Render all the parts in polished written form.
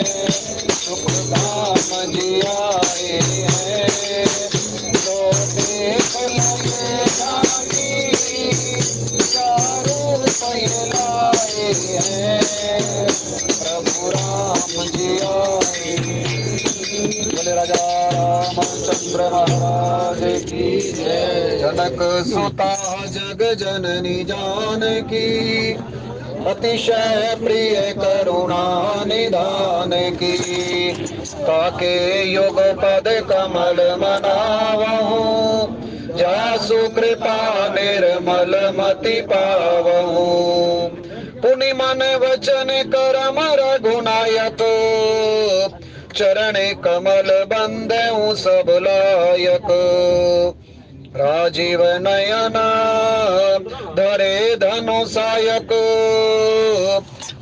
सुख धाम जी आए हैं। तो देख लगे जानी चारों फैलाए हैं। प्रभु राम जी आए। बोले राजा रामचंद्र महाराज की जय। जनक सुता जग जननी जानकी अतिशय प्रिय करुणा निधान की। ताके युग पद कमल मनावहु जासु कृपा निर्मल मति पावहु। पुनि मन वचन करम रघुनायक चरण कमल बंदउ सब लायक। राजीव नयना धरे धनु सायक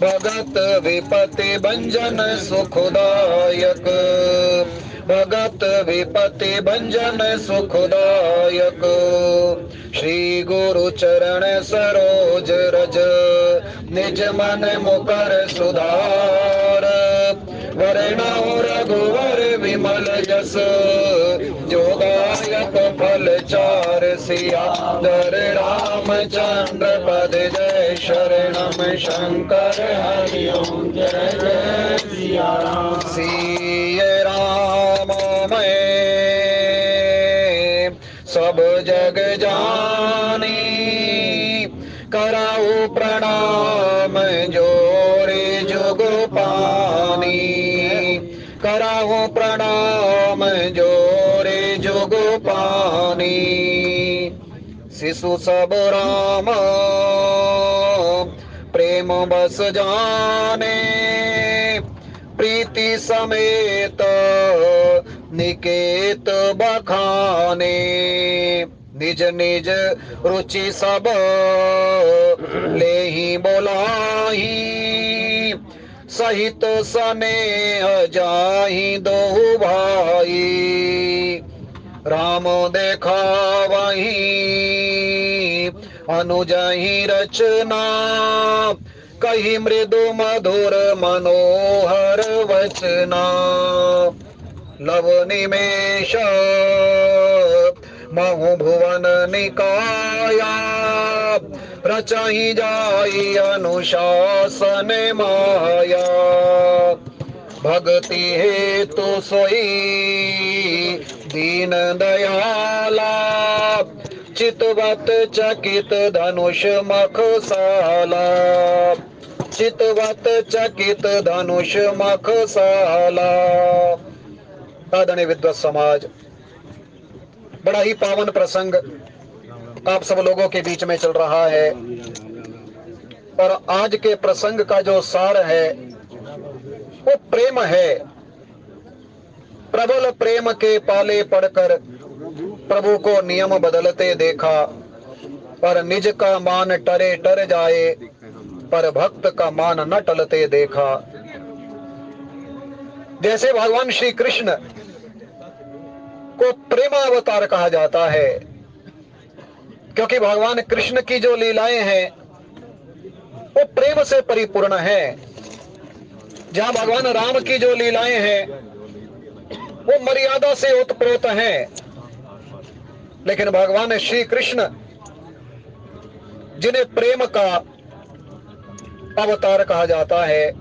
भगत विपति भंजन सुखदायक। भगत विपति भंजन सुखदायक। श्री गुरु चरण सरोज रज निज मन मुकर सुधार। वरणौ रघुवर विमल जस जोदायक फल चार। सिया दर रामचंद्र पद जय शरणम शंकर हरि ओम जय जय सिया राम। सिया राम मैं सब जग जानी कराऊ प्रणाम जोरे जुग पानी। कराऊ प्रणाम जोरे जुग पानी। शिशु सब राम प्रेम बस जाने प्रीति समेत निकेत बखाने। निज निज रुचि सब लेहि बोलाही सहित स्नेह जाहि दो भाई। राम देखावहि अनुजहि रचना कही मृदु मधुर मनोहर वचना। लव निमेष महु भुवन निकाया रचहि जाई अनुशासन माया। भक्ति हेतु सोई दीन दयाला चितवत चकित धनुष मखसाला। चितवत चकित धनुष मखसाला। आदरणीय विद्वत समाज, बड़ा ही पावन प्रसंग आप सब लोगों के बीच में चल रहा है और आज के प्रसंग का जो सार है वो प्रेम है। प्रबल प्रेम के पाले पड़कर प्रभु को नियम बदलते देखा। पर निज का मान टरे टर जाए पर भक्त का मान न टलते देखा। जैसे भगवान श्री कृष्ण को प्रेमावतार कहा जाता है क्योंकि भगवान कृष्ण की जो लीलाएं हैं वो प्रेम से परिपूर्ण है। जहां भगवान राम की जो लीलाएं हैं वो मर्यादा से ओतप्रोत हैं। लेकिन भगवान श्री कृष्ण जिन्हें प्रेम का अवतार कहा जाता है,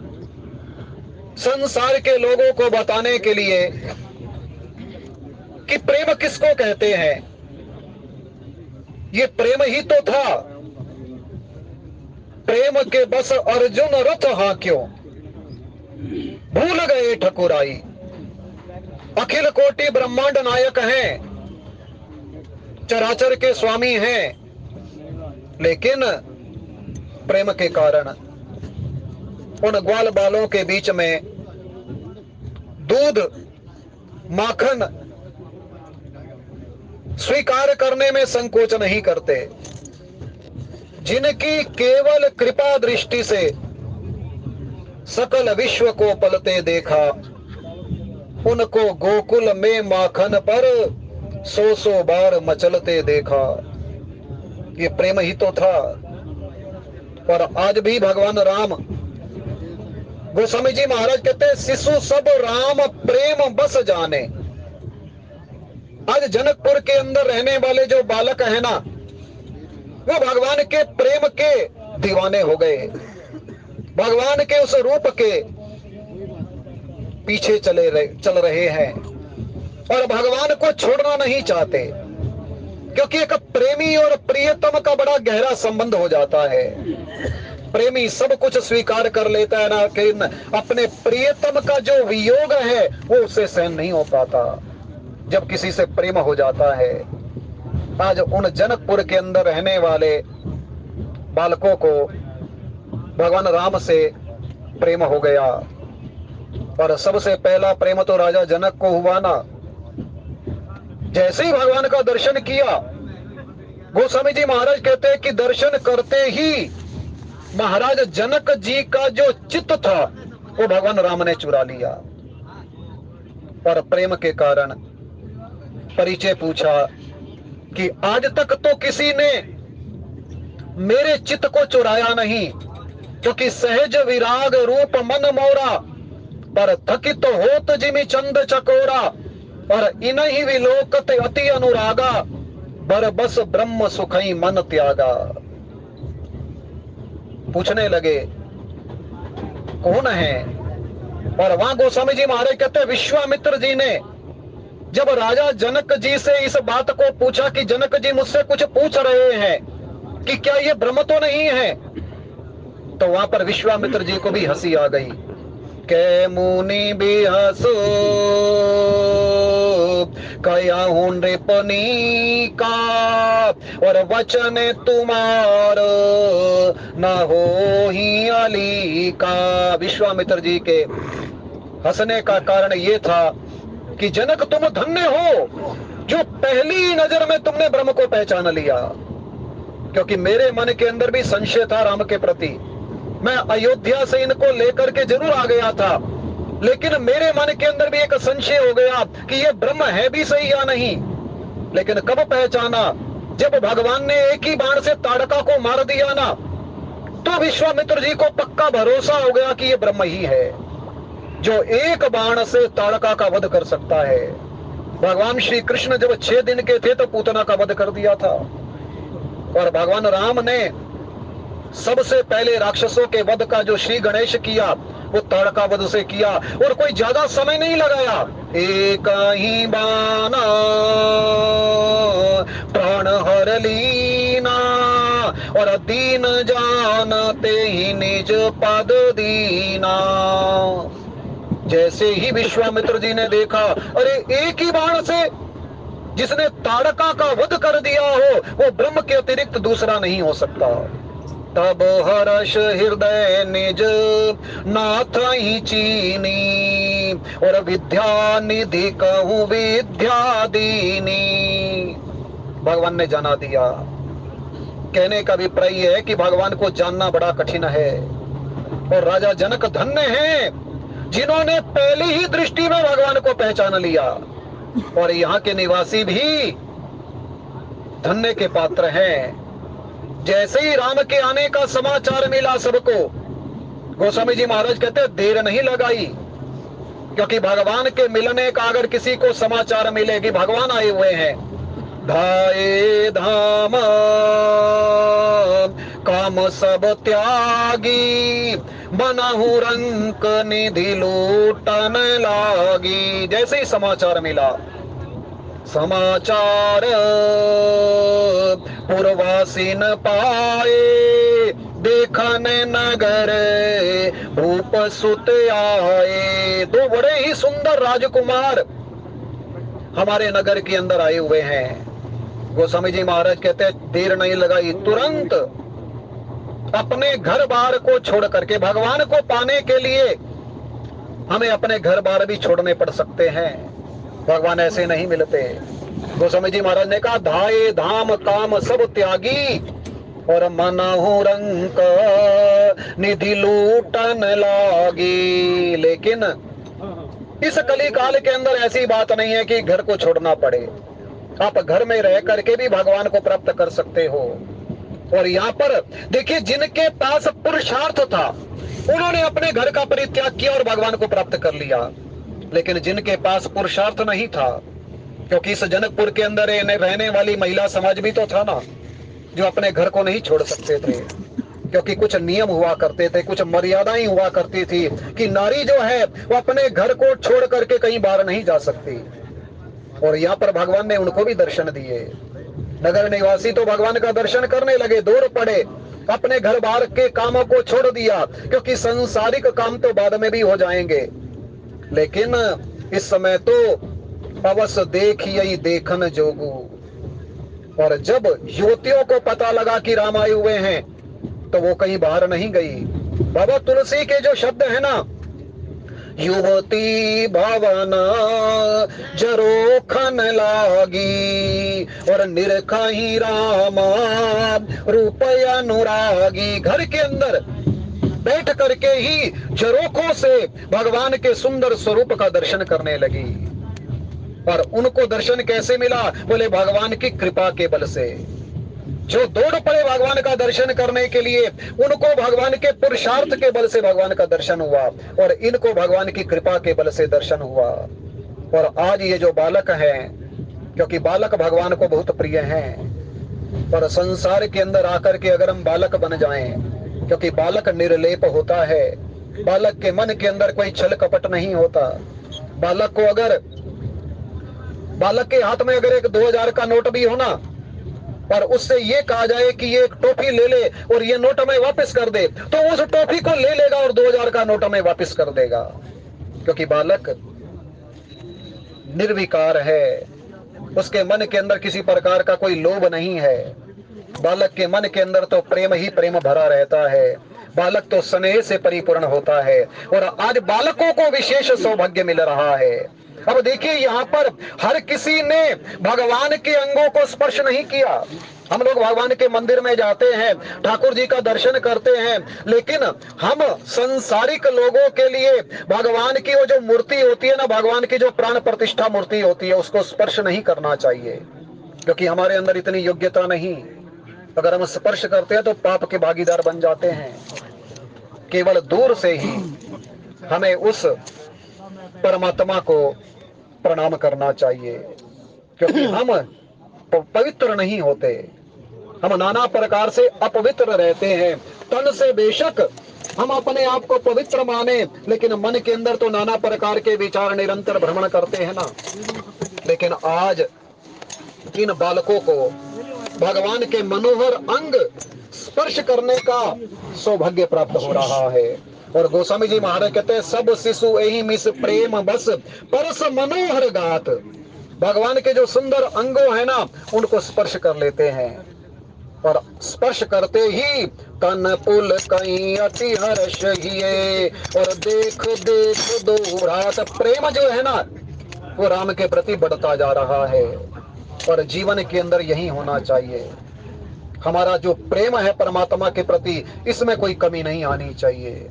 संसार के लोगों को बताने के लिए कि प्रेम किसको कहते हैं। ये प्रेम ही तो था। प्रेम के बस अर्जुन रथ हांक्यो भूल गए ठकुराई। अखिल कोटि ब्रह्मांड नायक हैं, चराचर के स्वामी हैं, लेकिन प्रेम के कारण उन ग्वाल बालों के बीच में दूध माखन स्वीकार करने में संकोच नहीं करते। जिनकी केवल कृपा दृष्टि से सकल विश्व को पलते देखा, उनको गोकुल में माखन पर 100 बार मचलते देखा। ये प्रेम ही तो था। और आज भी भगवान राम गोस्वामी जी महाराज कहते हैं शिशु सब राम प्रेम बस जाने। आज जनकपुर के अंदर रहने वाले जो बालक है ना, वो भगवान के प्रेम के दीवाने हो गए, भगवान के उस रूप के पीछे चल रहे हैं और भगवान को छोड़ना नहीं चाहते, क्योंकि एक प्रेमी और प्रियतम का बड़ा गहरा संबंध हो जाता है। प्रेमी सब कुछ स्वीकार कर लेता है ना, कि अपने प्रियतम का जो वियोग है वो उससे सहन नहीं हो पाता जब किसी से प्रेम हो जाता है। आज उन जनकपुर के अंदर रहने वाले बालकों को भगवान राम से प्रेम हो गया, और सबसे पहला प्रेम तो राजा जनक को हुआ ना। जैसे ही भगवान का दर्शन किया, गोस्वामी जी महाराज कहते हैं कि दर्शन करते ही महाराज जनक जी का जो चित्त था वो भगवान राम ने चुरा लिया, और प्रेम के कारण परिचय पूछा कि आज तक तो किसी ने मेरे चित्त को चुराया नहीं, क्योंकि सहज विराग रूप मन मोरा, पर थकित होत जिमि चंद चकोरा, और इन्हीं विलोकत अति अनुरागा, बर बस ब्रह्म सुखई मन त्यागा। पूछने लगे कौन है, और वहां गोस्वामी जी महाराज कहते हैं विश्वामित्र जी ने जब राजा जनक जी से इस बात को पूछा कि जनक जी मुझसे कुछ पूछ रहे हैं कि क्या ये ब्रह्म तो नहीं है, तो वहां पर विश्वामित्र जी को भी हंसी आ गई। के मुनि भी हंसो कया हूं नृपनी का, और वचन तुम्हारो न हो ही अली का। विश्वामित्र जी के हंसने का कारण ये था कि जनक तुम धन्य हो जो पहली नजर में तुमने ब्रह्म को पहचान लिया, क्योंकि मेरे मन के अंदर भी संशय था राम के प्रति। मैं अयोध्या से इनको लेकर के जरूर आ गया था, लेकिन मेरे मन के अंदर भी एक संशय हो गया कि ये ब्रह्म है भी सही या नहीं। लेकिन कब पहचाना, जब भगवान ने एक ही बाण से ताड़का को मार दिया ना, तो विश्वामित्र जी को पक्का भरोसा हो गया कि ये ब्रह्म ही है जो एक बाण से ताड़का का वध कर सकता है। भगवान श्री कृष्ण जब 6 दिन के थे तो पूतना का वध कर दिया था, और भगवान राम ने सबसे पहले राक्षसों के वध का जो श्री गणेश किया वो ताड़का वध से किया, और कोई ज्यादा समय नहीं लगाया। एक ही बाना प्राण हर लीना, और दीन जानते ही निज पद दीना। जैसे ही विश्वामित्र जी ने देखा, अरे एक ही बाण से जिसने ताड़का का वध कर दिया हो वो ब्रह्म के अतिरिक्त दूसरा नहीं हो सकता, तब हर्ष हृदय निज नाथ ही चीनी, और विद्या निधि कहूं विद्या दीनी। भगवान ने जाना दिया। कहने का अभिप्राय है कि भगवान को जानना बड़ा कठिन है, और राजा जनक धन्य हैं जिन्होंने पहली ही दृष्टि में भगवान को पहचान लिया, और यहाँ के निवासी भी धन्य के पात्र हैं। जैसे ही राम के आने का समाचार मिला सबको, गोस्वामी जी महाराज कहते हैं देर नहीं लगाई, क्योंकि भगवान के मिलने का अगर किसी को समाचार मिले कि भगवान आए हुए हैं, धाये धाम काम सब त्यागी, बनहु रंक निधि लूटन लागी। जैसे ही समाचार मिला, समाचार पुरवासीन पाए, देखन नगर भूप सुत आए। 2 बड़े ही सुंदर राजकुमार हमारे नगर के अंदर आए हुए हैं। गोस्वामी जी महाराज कहते हैं देर नहीं लगाई, तुरंत अपने घर बार को छोड़ करके, भगवान को पाने के लिए हमें अपने घर बार भी छोड़ने पड़ सकते हैं, भगवान ऐसे नहीं मिलते। गोस्वामी जी महाराज ने कहा धाये धाम काम सब त्यागी, और मनहु रंक निधि लूटन लागी। लेकिन इस कली काल के अंदर ऐसी बात नहीं है कि घर को छोड़ना पड़े, आप घर में रह करके भी भगवान को प्राप्त कर सकते हो। और यहाँ पर देखिए, जिनके पास पुरुषार्थ था, उन्होंने अपने घर का परित्याग किया और भगवान को प्राप्त कर लिया। लेकिन जिनके पास पुरुषार्थ नहीं था, क्योंकि इस जनकपुर के अंदर रहने वाली महिला समाज भी तो था ना, जो अपने घर को नहीं छोड़ सकते थे, क्योंकि कुछ नियम हुआ करते थे, कुछ मर्यादाएं हुआ करती थी कि नारी जो है वो अपने घर को छोड़ करके कहीं बाहर नहीं जा सकती। और यहाँ पर भगवान ने उनको भी दर्शन दिए। नगर निवासी तो भगवान का दर्शन करने लगे, दौड़ पड़े, अपने घर बार के कामों को छोड़ दिया, क्योंकि संसारिक काम तो बाद में भी हो जाएंगे। लेकिन इस समय तो अवस देखिए देखन जोगू। और जब युवतियों को पता लगा कि राम आए हुए हैं तो वो कहीं बाहर नहीं गई। बाबा तुलसी के जो शब्द है ना, युवती भावना जरोखन लागी और निरखाही रामा रूप अनुरागी। घर के अंदर बैठ करके ही झरोखों से भगवान के सुंदर स्वरूप का दर्शन करने लगी। और उनको दर्शन कैसे मिला? बोले भगवान की कृपा के बल से। जो दौड़ पड़े भगवान का दर्शन करने के लिए, उनको भगवान के पुरुषार्थ के बल से भगवान का दर्शन हुआ, और इनको भगवान की कृपा के बल से दर्शन हुआ। और आज ये जो बालक हैं, क्योंकि बालक भगवान को बहुत प्रिय हैं, पर संसार के अंदर आकर के अगर हम बालक बन जाएं, क्योंकि बालक निर्लेप होता है, बालक के मन के अंदर कोई छल कपट नहीं होता। बालक के हाथ में अगर एक 2000 का नोट भी हो ना, और उससे ये कहा जाए कि ये एक टॉफी ले ले और ये नोट हमें वापस कर दे, तो उस टॉफी को ले लेगा और 2000 का नोट हमें वापस कर देगा, क्योंकि बालक निर्विकार है। उसके मन के अंदर किसी प्रकार का कोई लोभ नहीं है। बालक के मन के अंदर तो प्रेम ही प्रेम भरा रहता है। बालक तो स्नेह से परिपूर्ण होता है। और आज बालकों को विशेष सौभाग्य मिल रहा है। अब देखिए, यहाँ पर हर किसी ने भगवान के अंगों को स्पर्श नहीं किया। हम लोग भगवान के मंदिर में जाते हैं, ठाकुर जी का दर्शन करते हैं, लेकिन हम संसारिक लोगों के लिए भगवान की वो जो मूर्ति होती है ना, भगवान की जो प्राण प्रतिष्ठा मूर्ति होती है, उसको स्पर्श नहीं करना चाहिए, क्योंकि हमारे अंदर इतनी योग्यता नहीं। अगर हम स्पर्श करते हैं तो पाप के भागीदार बन जाते हैं। केवल दूर से ही हमें उस परमात्मा को प्रणाम करना चाहिए, क्योंकि हम पवित्र नहीं होते। हम नाना प्रकार से अपवित्र रहते हैं। तन से बेशक हम अपने आप को पवित्र माने, लेकिन मन के अंदर तो नाना प्रकार के विचार निरंतर भ्रमण करते हैं ना। लेकिन आज इन बालकों को भगवान के मनोहर अंग स्पर्श करने का सौभाग्य प्राप्त हो रहा है। और गोस्वामी जी महाराज कहते हैं, सब शिशु यही मिस प्रेम बस परस मनोहर गात। भगवान के जो सुंदर अंगों है ना, उनको स्पर्श कर लेते हैं, और स्पर्श करते ही तन पुल कहीं अति हर्ष हिए और देख देख दो रात। प्रेम जो है ना, वो राम के प्रति बढ़ता जा रहा है। और जीवन के अंदर यही होना चाहिए। हमारा जो प्रेम है परमात्मा के प्रति, इसमें कोई कमी नहीं आनी चाहिए।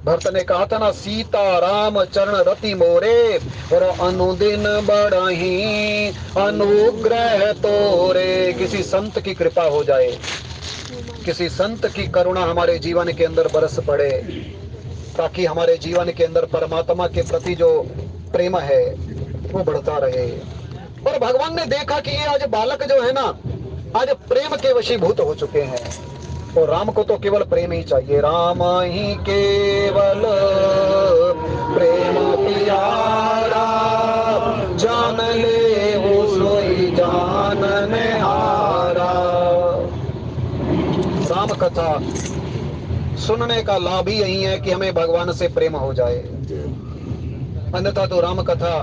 भरत ने कहा था ना, सीता राम चरण रति मोरे और अनुदिन बढ़ही अनुग्रह तोरे। किसी संत की कृपा हो जाए, किसी संत की करुणा हमारे जीवन के अंदर बरस पड़े, ताकि हमारे जीवन के अंदर परमात्मा के प्रति जो प्रेम है वो बढ़ता रहे। और भगवान ने देखा कि ये आज बालक जो है ना, आज प्रेम के वशीभूत हो चुके हैं। और राम को तो केवल प्रेम ही चाहिए। राम ही केवल प्रेम प्यारा, जान ले वो सोई जानने हारा। राम कथा सुनने का लाभ ही यही है कि हमें भगवान से प्रेम हो जाए, अन्यथा तो राम कथा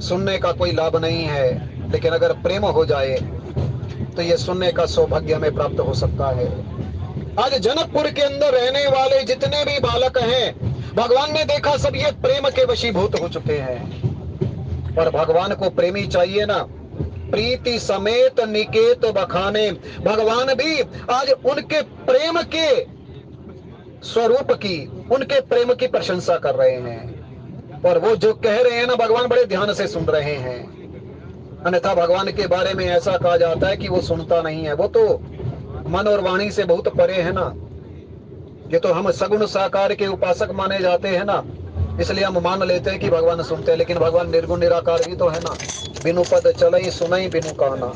सुनने का कोई लाभ नहीं है। लेकिन अगर प्रेम हो जाए तो ये सुनने का सौभाग्य हमें प्राप्त हो सकता है। आज जनकपुर के अंदर रहने वाले जितने भी बालक हैं, भगवान ने देखा सब ये प्रेम के वशीभूत हो चुके हैं। और भगवान को प्रेमी चाहिए ना, प्रीति समेत निकेत बखाने। भगवान भी आज उनके प्रेम के स्वरूप की, उनके प्रेम की प्रशंसा कर रहे हैं। और वो जो कह रहे हैं ना, भगवान बड़े ध्यान से सुन रहे हैं। अन्यथा भगवान के बारे में ऐसा कहा जाता है कि वो सुनता नहीं है, वो तो मन और वाणी से बहुत परे है ना। ये तो हम सगुण साकार के उपासक माने जाते हैं ना, इसलिए हम मान लेते हैं कि भगवान सुनते हैं, लेकिन भगवान निर्गुण निराकार भी तो है ना। बिनु पद चलई सुनई बिनु काना,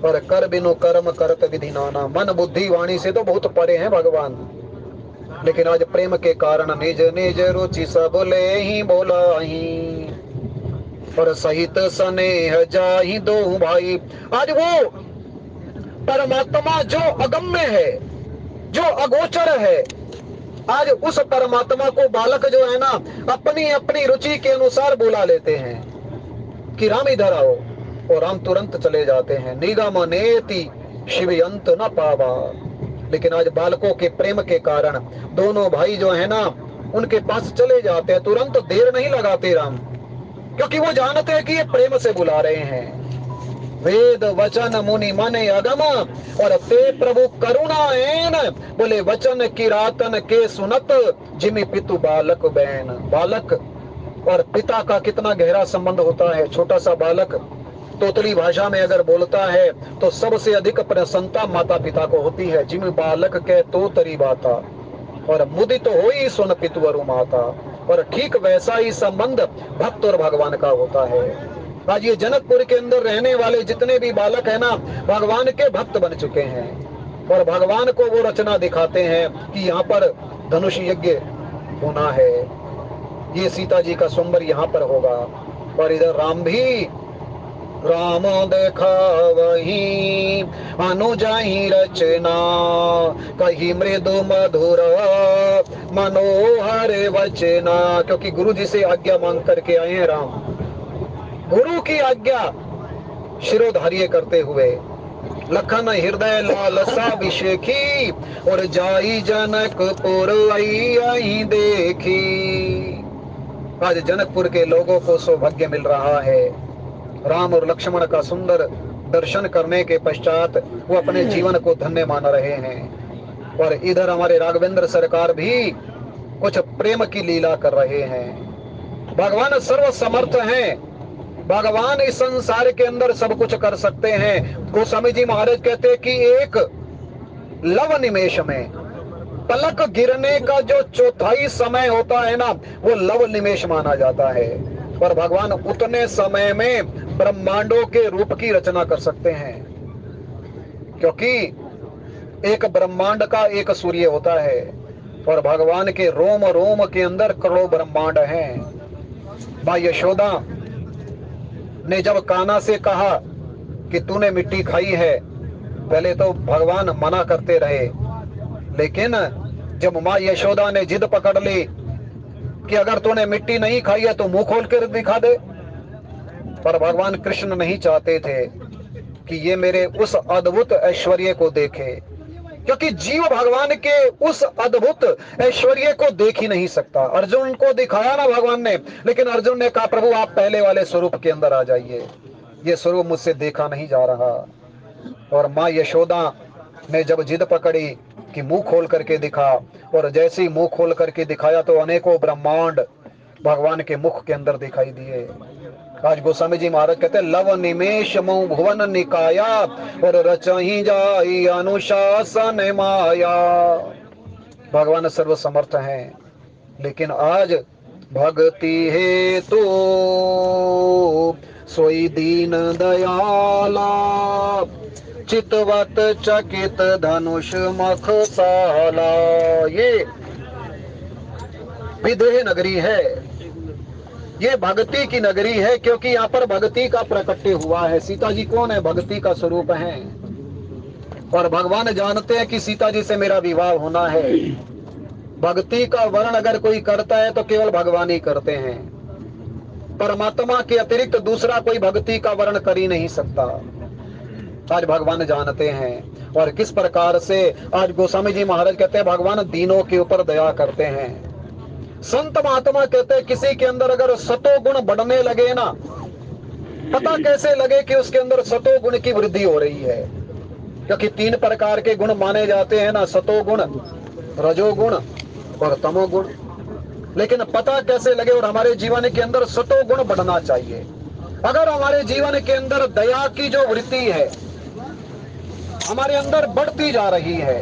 पर कर बिनु कर्म करत विधि नाना। मन बुद्धि वाणी से तो बहुत परे हैं भगवान, लेकिन आज प्रेम के कारण निज निज रुचि सब ले ही बोलाही, और सहित स्नेह जाहि दो भाई। आज वो परमात्मा जो अगम्य है, जो अगोचर है, आज उस परमात्मा को बालक जो है ना अपनी अपनी रुचि के अनुसार बुला लेते हैं कि राम इधर आओ, और राम तुरंत चले जाते हैं। निगम नेति शिव अंत न पावा। लेकिन आज बालकों के प्रेम के कारण दोनों भाई जो है ना उनके पास चले जाते हैं, तुरंत देर नहीं लगाते राम, क्योंकि वो जानते हैं कि ये प्रेम से बुला रहे हैं। वेद वचन मुनि मन अगम, और ते प्रभु करुणा एन। बोले वचन की रातन के सुनत, जिमि पितु बालक बैन। बालक और पिता का कितना गहरा संबंध होता है। छोटा सा बालक तोतली भाषा में अगर बोलता है तो सबसे अधिक प्रसन्नता माता पिता को होती है। जिमि बालक के तो तरी बाता, और मुदित तो होई सुन पितु अरु माता। और ठीक वैसा ही संबंध भक्त और भगवान का होता है। आज ये जनकपुर के अंदर रहने वाले जितने भी बालक है ना, भगवान के भक्त बन चुके हैं, और भगवान को वो रचना दिखाते हैं कि यहाँ पर धनुष यज्ञ होना है, ये सीता जी का स्वयंवर यहाँ पर होगा। और इधर राम भी राम देखा वही अनुजाहि रचना, कही मृदु मधुर मनोहर वचना। क्योंकि गुरु जी से आज्ञा मांग करके आए हैं राम, गुरु की आज्ञा शिरोधार्य करते हुए। लखन हृदय लालसा अभिषेकी, और जाई जनकपुर आई देखी। आज जनकपुर के लोगों को सौभाग्य मिल रहा है। राम और लक्ष्मण का सुंदर दर्शन करने के पश्चात वो अपने जीवन को धन्य मान रहे हैं। और इधर हमारे राघवेंद्र सरकार भी कुछ प्रेम की लीला कर रहे हैं। भगवान सर्व समर्थ हैं, भगवान इस संसार के अंदर सब कुछ कर सकते हैं। गोस्वामी जी महाराज कहते हैं कि एक लव निमेष में, पलक गिरने का जो चौथाई समय होता है ना, वो लव निमेष माना जाता है। और भगवान उतने समय में ब्रह्मांडों के रूप की रचना कर सकते हैं, क्योंकि एक ब्रह्मांड का एक सूर्य होता है, और भगवान के रोम रोम के अंदर करोड़ों ब्रह्मांड हैं। मां यशोदा ने जब कान्हा से कहा कि तूने मिट्टी खाई है, पहले तो भगवान मना करते रहे, लेकिन जब मां यशोदा ने जिद पकड़ ली कि अगर तूने मिट्टी नहीं खाई है तो मुंह खोल कर दिखा दे, पर भगवान कृष्ण नहीं चाहते थे कि ये मेरे उस अद्भुत ऐश्वर्य को देखे, क्योंकि जीव भगवान के उस अद्भुत ऐश्वर्य को देख ही नहीं सकता। अर्जुन को दिखाया ना भगवान ने, लेकिन अर्जुन ने कहा प्रभु आप पहले वाले स्वरूप के अंदर आ जाइए, ये स्वरूप मुझसे देखा नहीं जा रहा। और मां यशोदा ने जब जिद पकड़ी कि मुंह खोल करके दिखा, और जैसे ही मुंह खोल करके दिखाया तो अनेकों ब्रह्मांड भगवान के मुख के अंदर दिखाई दिए। आज गोस्वामी जी महाराज कहते हैं लव निमेष मुँह भुवन निकाया, और रचहि जाई अनुशासन माया। भगवान सर्व समर्थ हैं, लेकिन आज भक्ति हेतु सोई दीन दयाला, चितवत चकित धनुष मख साला। ये विदेह नगरी है, ये भक्ति की नगरी है, क्योंकि यहाँ पर भक्ति का प्रकट्य हुआ है। सीता जी कौन है? भक्ति का स्वरूप है, और भगवान जानते हैं कि सीता जी से मेरा विवाह होना है। भक्ति का वर्ण अगर कोई करता है तो केवल भगवान ही करते हैं, परमात्मा के अतिरिक्त दूसरा कोई भक्ति का वर्ण कर ही नहीं सकता। आज भगवान जानते हैं, और किस प्रकार से आज गोस्वामी जी महाराज कहते हैं भगवान दीनों के ऊपर दया करते हैं। संत महात्मा कहते हैं किसी के अंदर अगर सतो गुण बढ़ने लगे ना, पता कैसे लगे कि उसके अंदर सतो गुण की वृद्धि हो रही है, क्योंकि 3 प्रकार के गुण माने जाते हैं ना, सतो गुण, रजोगुण और तमोगुण। लेकिन पता कैसे लगे? और हमारे जीवन के अंदर सतो गुण बढ़ना चाहिए। अगर हमारे जीवन के अंदर दया की जो वृत्ति है हमारे अंदर बढ़ती जा रही है,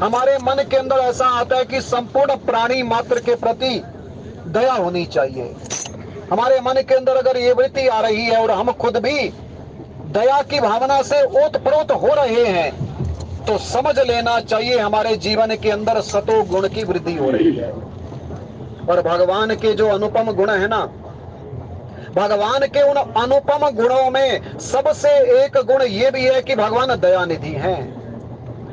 हमारे मन के अंदर ऐसा आता है कि संपूर्ण प्राणी मात्र के प्रति दया होनी चाहिए। हमारे मन के अंदर अगर ये वृत्ति आ रही है और हम खुद भी दया की भावना से ओतप्रोत हो रहे हैं, तो समझ लेना चाहिए हमारे जीवन के अंदर सतो गुण की वृद्धि हो रही है। और भगवान के जो अनुपम गुण है ना, भगवान के उन अनुपम गुणों में सबसे एक गुण ये भी है कि भगवान दयानिधि हैं,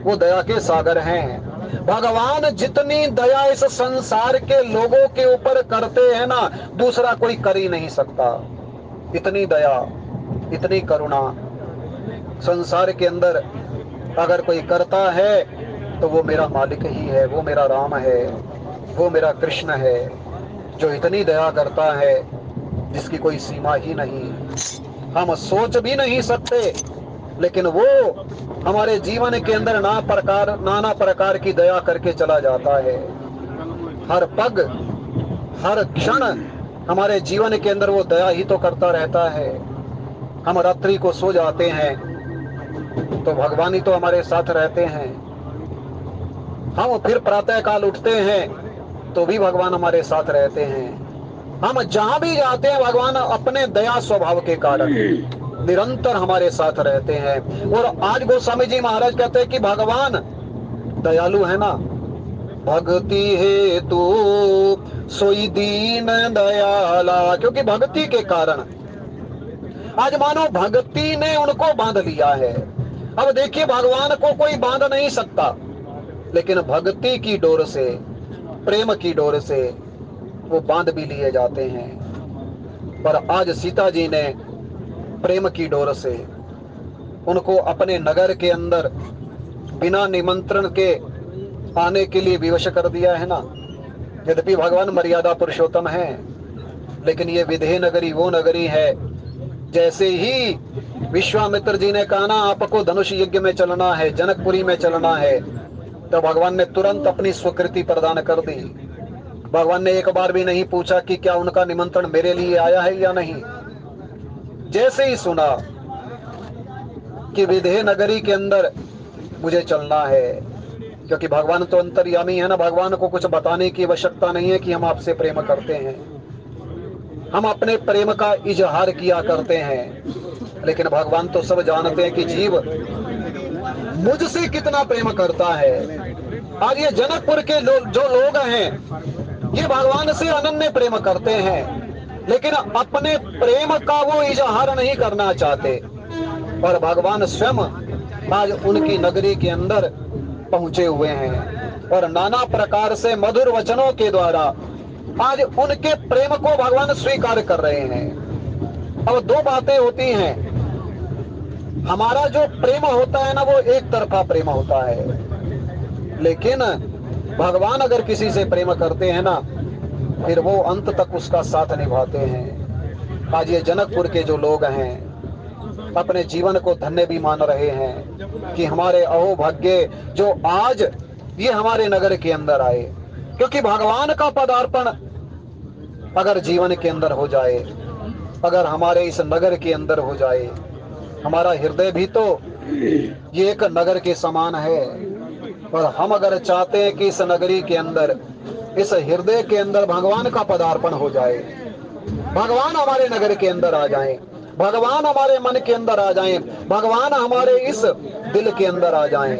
वो दया के सागर हैं। भगवान जितनी दया इस संसार के लोगों के ऊपर करते हैं ना, दूसरा कोई कर ही नहीं सकता। इतनी दया, इतनी करुणा संसार के अंदर अगर कोई करता है तो वो मेरा मालिक ही है, वो मेरा राम है, वो मेरा कृष्ण है, जो इतनी दया करता है जिसकी कोई सीमा ही नहीं, हम सोच भी नहीं सकते। लेकिन वो हमारे जीवन के अंदर नाना प्रकार की दया करके चला जाता है। हर पग, हर क्षण हमारे जीवन के अंदर वो दया ही तो करता रहता है। हम रात्रि को सो जाते हैं तो भगवान ही तो हमारे साथ रहते हैं। हम फिर प्रातः काल उठते हैं तो भी भगवान हमारे साथ रहते हैं। हम जहां भी जाते हैं भगवान अपने दया स्वभाव के कारण निरंतर हमारे साथ रहते हैं। और आज गोस्वामी जी महाराज कहते हैं कि भगवान दयालु है ना, भक्ति है तू सोई दीन दयाला, क्योंकि भक्ति के कारण आज मानो भक्ति ने उनको बांध लिया है। अब देखिए, भगवान को कोई बांध नहीं सकता, लेकिन भक्ति की डोर से, प्रेम की डोर से वो बांध भी लिए जाते हैं। पर आज सीता जी ने प्रेम की डोर से उनको अपने नगर के अंदर बिना निमंत्रण के आने के लिए विवश कर दिया है ना। यद्यपि भगवान मर्यादा पुरुषोत्तम है, लेकिन ये विदेह नगरी वो नगरी है। जैसे ही विश्वामित्र जी ने कहा ना आपको धनुष यज्ञ में चलना है, जनकपुरी में चलना है, तो भगवान ने तुरंत अपनी स्वीकृति प्रदान कर दी। भगवान ने एक बार भी नहीं पूछा कि क्या उनका निमंत्रण मेरे लिए आया है या नहीं। जैसे ही सुना कि विदेह नगरी के अंदर मुझे चलना है, क्योंकि भगवान तो अंतर्यामी है ना, भगवान को कुछ बताने की आवश्यकता नहीं है कि हम आपसे प्रेम करते हैं। हम अपने प्रेम का इजहार किया करते हैं, लेकिन भगवान तो सब जानते हैं कि जीव मुझसे कितना प्रेम करता है। आज ये जनकपुर के जो लोग हैं, ये भगवान से अनन्य प्रेम करते हैं, लेकिन अपने प्रेम का वो इजहार नहीं करना चाहते। और भगवान स्वयं आज उनकी नगरी के अंदर पहुंचे हुए हैं और नाना प्रकार से मधुर वचनों के द्वारा आज उनके प्रेम को भगवान स्वीकार कर रहे हैं। अब दो बातें होती हैं, हमारा जो प्रेम होता है ना वो एक तरफा प्रेम होता है, लेकिन भगवान अगर किसी से प्रेम करते हैं ना फिर वो अंत तक उसका साथ निभाते हैं। आज ये जनकपुर के जो लोग हैं अपने जीवन को धन्य भी मान रहे हैं कि हमारे अहोभाग्य जो आज ये हमारे नगर के अंदर आए, क्योंकि भगवान का पदार्पण अगर जीवन के अंदर हो जाए, अगर हमारे इस नगर के अंदर हो जाए, हमारा हृदय भी तो ये एक नगर के समान है। और हम अगर चाहते हैं कि इस नगरी के अंदर, इस हृदय के अंदर भगवान का पदार्पण हो जाए, भगवान हमारे नगर के अंदर आ जाएं, भगवान हमारे मन के अंदर आ जाएं, भगवान हमारे इस दिल के अंदर आ जाएं,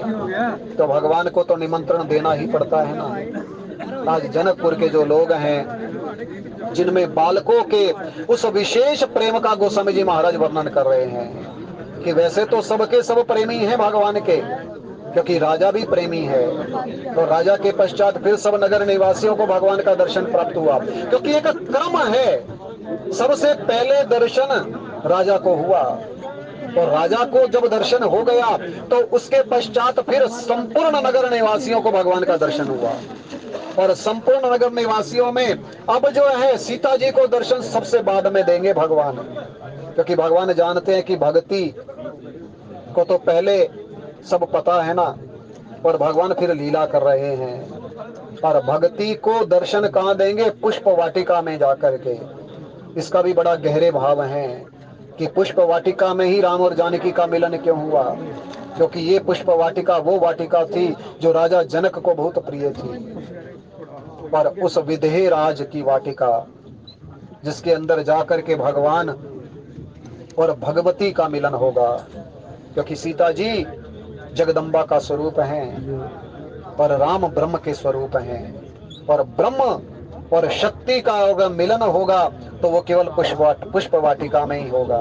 तो भगवान को तो निमंत्रण देना ही पड़ता है ना। आज जनकपुर के जो लोग हैं जिनमें बालकों के उस विशेष प्रेम का गोस्वामी जी महाराज वर्णन कर रहे हैं कि वैसे तो सबके सब प्रेमी हैं भगवान के, क्योंकि राजा भी प्रेमी है, तो राजा के पश्चात फिर सब नगर निवासियों को भगवान का दर्शन प्राप्त हुआ, क्योंकि एक क्रम है। सबसे पहले दर्शन राजा को हुआ, और राजा को जब दर्शन हो गया तो उसके पश्चात फिर संपूर्ण नगर निवासियों को भगवान का दर्शन हुआ। और संपूर्ण नगर निवासियों में अब जो है सीता जी को दर्शन सबसे बाद में देंगे भगवान, क्योंकि भगवान जानते हैं कि भक्ति को तो पहले सब पता है ना, और भगवान फिर लीला कर रहे हैं। और भक्ति को दर्शन कहाँ देंगे? पुष्प वाटिका में जाकर के। इसका भी बड़ा गहरे भाव है कि पुष्प वाटिका में ही राम और जानकी का मिलन क्यों हुआ। क्योंकि ये पुष्प वाटिका वो वाटिका थी जो राजा जनक को बहुत प्रिय थी। पर उस विदेह राज की वाटिका जिसके अंदर जाकर के भगवान और भगवती का मिलन होगा, क्योंकि सीता जी जगदम्बा का स्वरूप हैं और राम ब्रह्म के स्वरूप हैं, और ब्रह्म और शक्ति का अगर मिलन होगा तो वो केवल पुष्प वाटिका में ही होगा।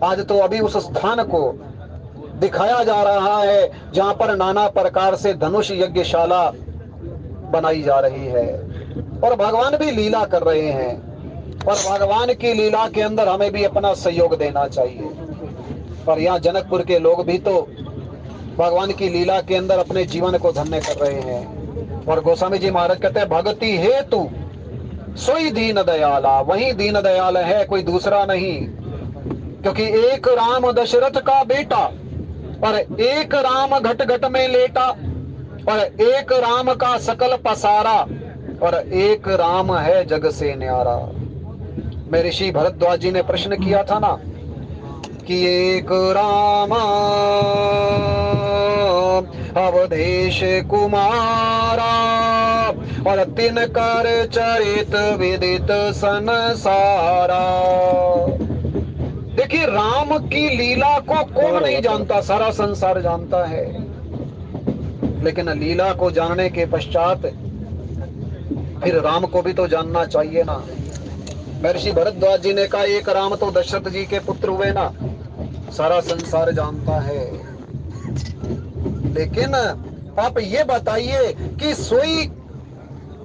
आज तो अभी उस स्थान को दिखाया जा रहा है जहां पर नाना प्रकार से धनुष यज्ञशाला बनाई जा रही है और भगवान भी लीला कर रहे हैं, और भगवान की लीला के अंदर हमें भी अपना सहयोग देना चाहिए। पर यहाँ जनकपुर के लोग भी तो भगवान की लीला के अंदर अपने जीवन को धन्य कर रहे हैं। और गोस्वामी जी महाराज कहते हैं भक्ति हेतु सोई दीन दयाला, वही दीन दयाल है, कोई दूसरा नहीं। क्योंकि एक राम दशरथ का बेटा और एक राम घट घट में लेटा, और एक राम का सकल पसारा, और एक राम है जग से न्यारा। मैं ऋषि भरद्वाज जी ने प्रश्न किया था ना कि एक राम अवधेश कुमारा और तिन कर चरित विदित संसारा। देखिए राम की लीला को कौन नहीं जानता, सारा संसार जानता है, लेकिन लीला को जानने के पश्चात फिर राम को भी तो जानना चाहिए ना। महर्षि भरद्वाज जी ने कहा एक राम तो दशरथ जी के पुत्र हुए ना, सारा संसार जानता है, लेकिन आप ये बताइए कि सोई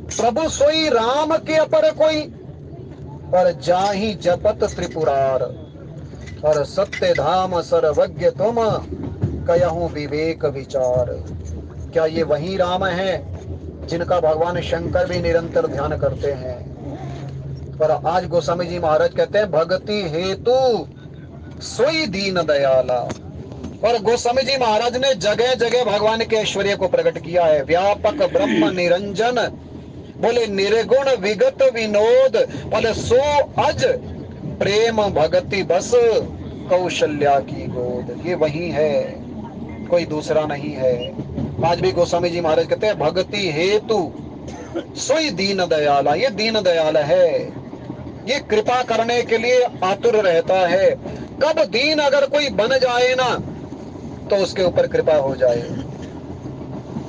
प्रभु सोई राम के अपर कोई, और जाहि जपत त्रिपुरार, और सत्य धाम सर्वज्ञ तुम कयहूं विवेक विचार। क्या ये वही राम है जिनका भगवान शंकर भी निरंतर ध्यान करते हैं? पर आज गोस्वामी जी महाराज कहते हैं भक्ति हेतु सोई दीन दयाला। और गोस्वामी जी महाराज ने जगह जगह भगवान के ऐश्वर्य को प्रकट किया है। व्यापक ब्रह्म निरंजन, बोले निर्गुण विगत विनोद, बोले सो अज प्रेम भगति बस कौशल्या की गोद। ये वही है, कोई दूसरा नहीं है। आज भी गोस्वामी जी महाराज कहते हैं भक्ति हेतु सोई दीन दयाला। ये दीन दयाल है, ये कृपा करने के लिए आतुर रहता है। कब दीन अगर कोई बन जाए ना तो उसके ऊपर कृपा हो जाए।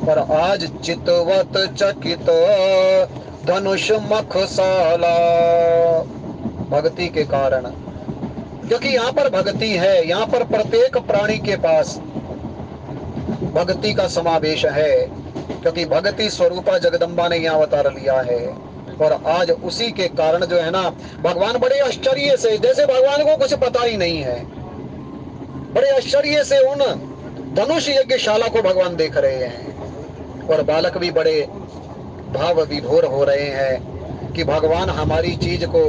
पर आज चितवत चकित धनुष मखसाला, भक्ति के कारण, क्योंकि यहाँ पर भक्ति है, यहाँ पर प्रत्येक प्राणी के पास भक्ति का समावेश है, क्योंकि भक्ति स्वरूपा जगदम्बा ने यहाँ अवतार लिया है। और आज उसी के कारण जो है ना भगवान बड़े आश्चर्य से, जैसे भगवान को कुछ पता ही नहीं है, बड़े आश्चर्य से उन धनुष यज्ञशाला को भगवान देख रहे हैं। और बालक भी बड़े भाव विभोर हो रहे हैं कि भगवान हमारी चीज को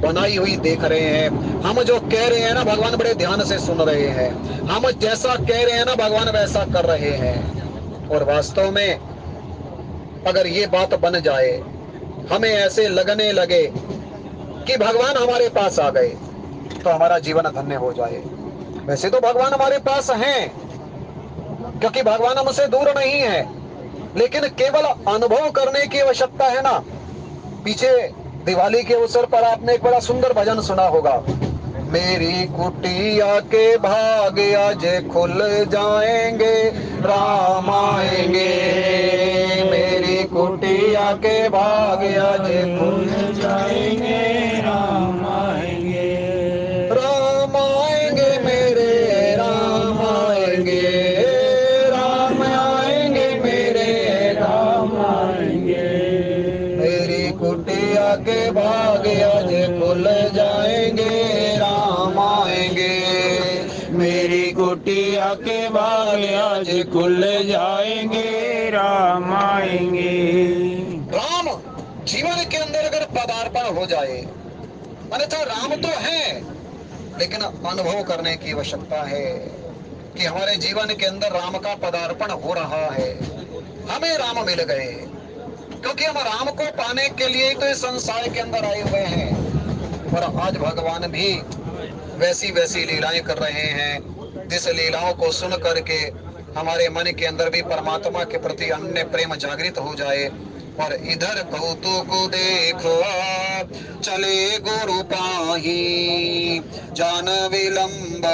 बनाई हुई देख रहे हैं। हम जो कह रहे हैं ना भगवान बड़े ध्यान से सुन रहे हैं, हम जैसा कह रहे हैं ना भगवान वैसा कर रहे हैं। और वास्तव में अगर ये बात बन जाए, हमें ऐसे लगने लगे कि भगवान हमारे पास आ गए, तो हमारा जीवन धन्य हो जाए। वैसे तो भगवान हमारे पास हैं, क्योंकि भगवान हमसे दूर नहीं है, लेकिन केवल अनुभव करने की आवश्यकता है ना। पीछे दिवाली के अवसर पर आपने एक बड़ा सुंदर भजन सुना होगा, मेरी कुटिया के भाग आज खुल जाएंगे राम आएंगे, मेरी कुटिया के भाग आज खुल जाएंगे राम आएंगे, राम आएंगे मेरे राम आएंगे, राम आएंगे मेरे राम आएंगे, मेरी कुटिया के भाग आज खुल जाएंगे राम आएंगे, मेरी कुटिया के भाग आज खुल जाएंगे राम आएंगे। राम जीवन के अंदर अगर पदार्पण हो जाए, अन्यथा राम तो है, लेकिन अनुभव करने की आवश्यकता है कि हमारे जीवन के अंदर राम का पदार्पण हो रहा है, हमें राम मिल गए, क्योंकि हम राम को पाने के लिए तो इस संसार के अंदर आए हुए हैं। और आज भगवान भी वैसी वैसी लीलाएं कर रहे हैं जिस लीलाओं को सुन करके हमारे मन के अंदर भी परमात्मा के प्रति अन्य प्रेम जागृत हो जाए। और इधर कौतुक को देखो चले गुरु पाही, जान विलंब